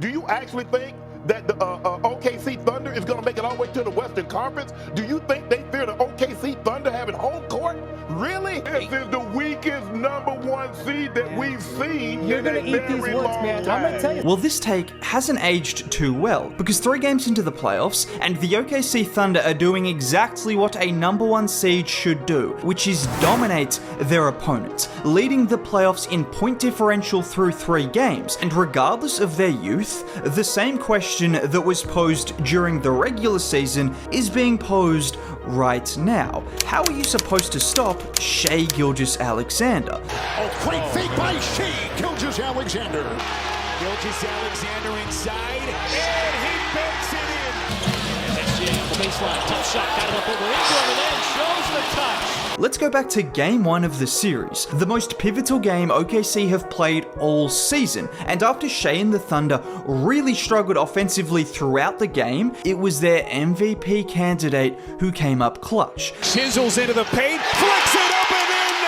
Do you actually think that the OKC Thunder is going to make it all the way to the Western Conference? Do you think they fear the OKC Thunder having home court? Really? This is the weakest #1 seed that we've seen You're in gonna a eat these very words, long man. time. I'm gonna tell you. Well, this take hasn't aged too well, because 3 games into the playoffs, and the OKC Thunder are doing exactly what a #1 seed should do, which is dominate their opponent, leading the playoffs in point differential through 3 games. And regardless of their youth, the same question that was posed during the regular season is being posed right now. How are you supposed to stop Shai Gilgeous-Alexander? Oh, great fake by Shai Gilgeous-Alexander. Gilgeous-Alexander inside, and he banks it in. And that's Jay on the baseline. Tough shot, got it up over Ingram, and then shows the touch. Let's go back to game 1 of the series, the most pivotal game OKC have played all season. And after Shai and the Thunder really struggled offensively throughout the game, it was their MVP candidate who came up clutch. Chisels into the paint, flicks it up and in,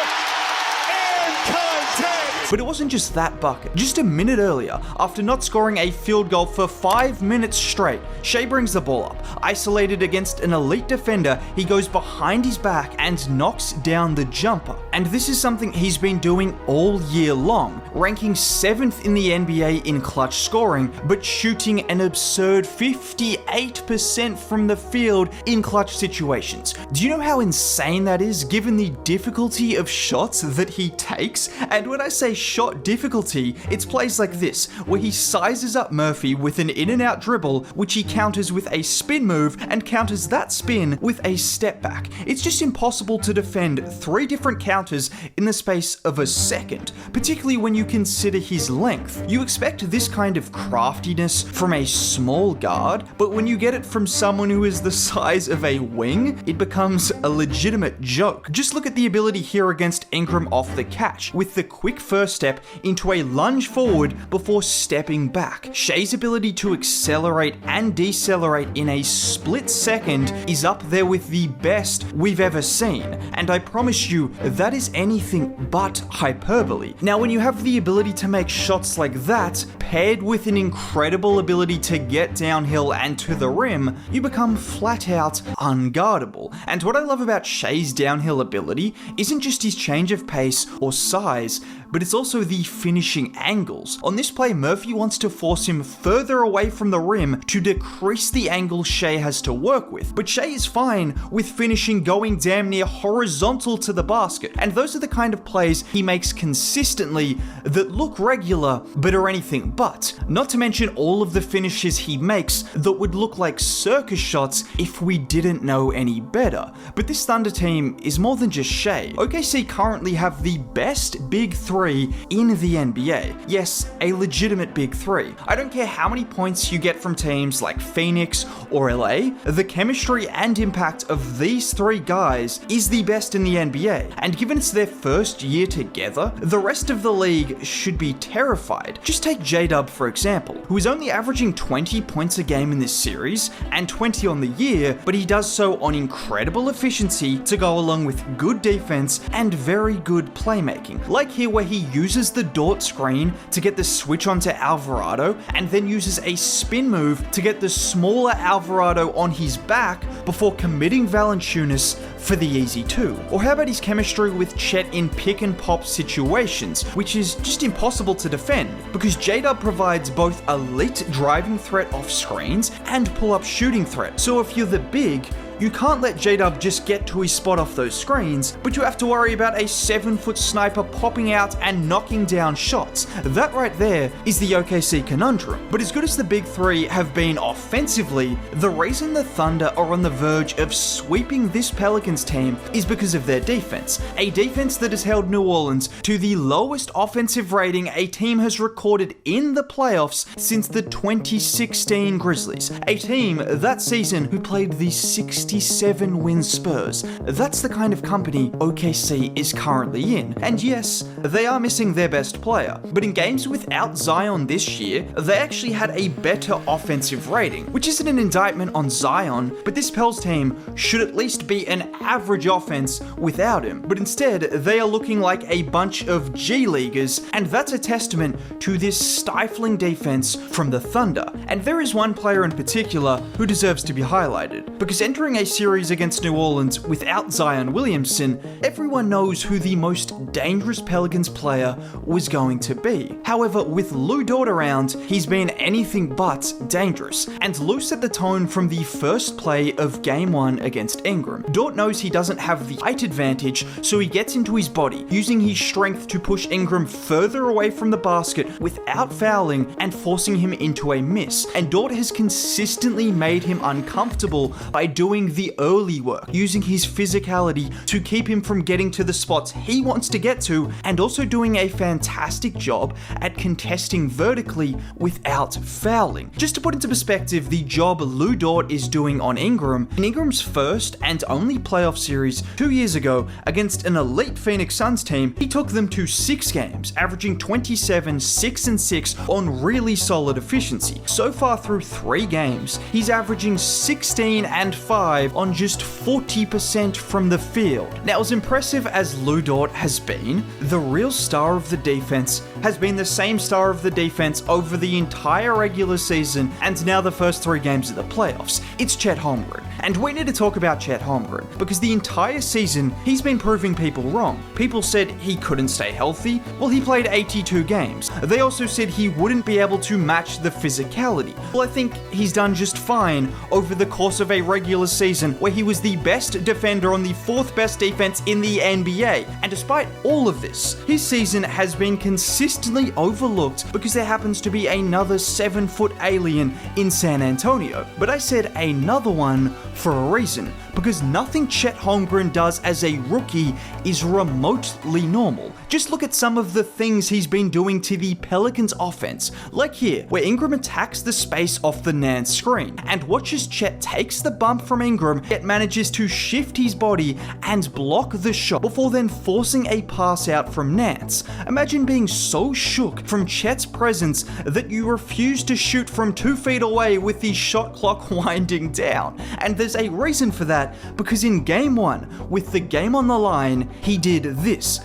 and contact. But it wasn't just that bucket. Just a minute earlier, after not scoring a field goal for 5 minutes straight, Shai brings the ball up. Isolated against an elite defender, he goes behind his back and knocks down the jumper. And this is something he's been doing all year long, ranking 7th in the NBA in clutch scoring, but shooting an absurd 58% from the field in clutch situations. Do you know how insane that is, given the difficulty of shots that he takes? And when I say shot difficulty, it's plays like this, where he sizes up Murphy with an in and out dribble, which he counters with a spin move and counters that spin with a step back. It's just impossible to defend 3 different counters in the space of a second, particularly when you consider his length. You expect this kind of craftiness from a small guard, but when you get it from someone who is the size of a wing, it becomes a legitimate joke. Just look at the ability here against Ingram off the catch, with the quick first step into a lunge forward before stepping back. Shai's ability to accelerate and decelerate in a split second is up there with the best we've ever seen, and I promise you that is anything but hyperbole. Now, when you have the ability to make shots like that, paired with an incredible ability to get downhill and to the rim, you become flat out unguardable. And what I love about Shai's downhill ability isn't just his change of pace or size, but it's also the finishing angles. On this play, Murphy wants to force him further away from the rim to decrease the angle Shai has to work with, but Shai is fine with finishing going damn near horizontal to the basket, and those are the kind of plays he makes consistently that look regular but are anything but. Not to mention all of the finishes he makes that would look like circus shots if we didn't know any better. But this Thunder team is more than just Shai. OKC currently have the best big 3 in the NBA. Yes, a legitimate big 3. I don't care how many points you get from teams like Phoenix or LA, the chemistry and impact of these 3 guys is the best in the NBA. And given it's their first year together, the rest of the league should be terrified. Just take J-Dub for example, who is only averaging 20 points a game in this series and 20 on the year, but he does so on incredible efficiency to go along with good defense and very good playmaking. Like here where he uses the Dort screen to get the switch onto Alvarado and then uses a spin move to get the smaller Alvarado on his back before committing Valanciunas for the easy 2. Or how about his chemistry with Chet in pick and pop situations, which is just impossible to defend because J-Dub provides both elite driving threat off screens and pull-up shooting threat. So if you're the big, you can't let J-Dub just get to his spot off those screens, but you have to worry about a 7-foot sniper popping out and knocking down shots. That right there is the OKC conundrum. But as good as the big 3 have been offensively, the reason the Thunder are on the verge of sweeping this Pelicans team is because of their defense. A defense that has held New Orleans to the lowest offensive rating a team has recorded in the playoffs since the 2016 Grizzlies. A team that season who played the 16 67-win Spurs. That's the kind of company OKC is currently in. And yes, they are missing their best player, but in games without Zion this year, they actually had a better offensive rating, which isn't an indictment on Zion, but this Pels team should at least be an average offense without him. But instead, they are looking like a bunch of G-Leaguers, and that's a testament to this stifling defense from the Thunder. And there is one player in particular who deserves to be highlighted, because entering a series against New Orleans without Zion Williamson, everyone knows who the most dangerous Pelicans player was going to be. However, with Lou Dort around, he's been anything but dangerous, and Lou set the tone from the first play of Game 1 against Ingram. Dort knows he doesn't have the height advantage, so he gets into his body, using his strength to push Ingram further away from the basket without fouling and forcing him into a miss. And Dort has consistently made him uncomfortable by doing the early work, using his physicality to keep him from getting to the spots he wants to get to, and also doing a fantastic job at contesting vertically without fouling. Just to put into perspective the job Lou Dort is doing on Ingram, in Ingram's first and only playoff series 2 years ago against an elite Phoenix Suns team, he took them to 6 games, averaging 27, 6 and 6 on really solid efficiency. So far through 3 games, he's averaging 16 and 5 on just 40% from the field. Now, as impressive as Lou Dort has been, the real star of the defense has been the same star of the defense over the entire regular season and now the first 3 games of the playoffs. It's Chet Holmgren. And we need to talk about Chet Holmgren, because the entire season, he's been proving people wrong. People said he couldn't stay healthy. Well, he played 82 games. They also said he wouldn't be able to match the physicality. Well, I think he's done just fine over the course of a regular season where he was the best defender on the 4th best defense in the NBA. And despite all of this, his season has been consistently overlooked because there happens to be another 7-foot alien in San Antonio. But I said another one for a reason, because nothing Chet Holmgren does as a rookie is remotely normal. Just look at some of the things he's been doing to the Pelicans offense, like here, where Ingram attacks the space off the Nance screen, and watch as Chet takes the bump from Ingram, yet manages to shift his body and block the shot before then forcing a pass out from Nance. Imagine being so shook from Chet's presence that you refuse to shoot from 2 feet away with the shot clock winding down. And there's a reason for that, because in Game 1, with the game on the line, he did this.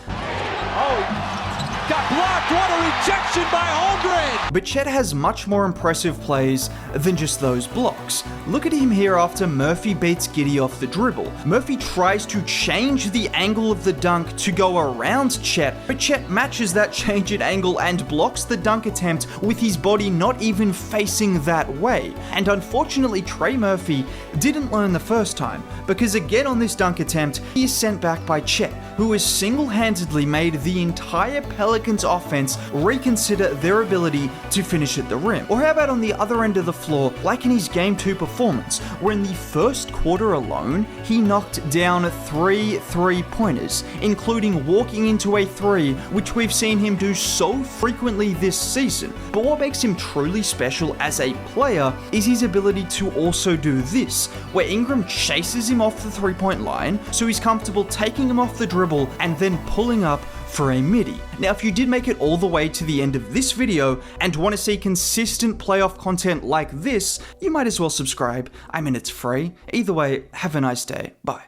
Got blocked. What a rejection by Holmgren. But Chet has much more impressive plays than just those blocks. Look at him here after Murphy beats Giddey off the dribble. Murphy tries to change the angle of the dunk to go around Chet, but Chet matches that change in angle and blocks the dunk attempt with his body not even facing that way. And unfortunately, Trey Murphy didn't learn the first time, because again on this dunk attempt, he is sent back by Chet, who has single-handedly made the entire Pelicans offense reconsider their ability to finish at the rim. Or how about on the other end of the floor, like in his Game 2 performance, where in the first quarter alone, he knocked down 3 3-pointers, including walking into a 3, which we've seen him do so frequently this season. But what makes him truly special as a player is his ability to also do this, where Ingram chases him off the 3-point line, so he's comfortable taking him off the dribble and then pulling up for a midi. Now, if you did make it all the way to the end of this video and want to see consistent playoff content like this, you might as well subscribe. I mean, it's free. Either way, have a nice day. Bye.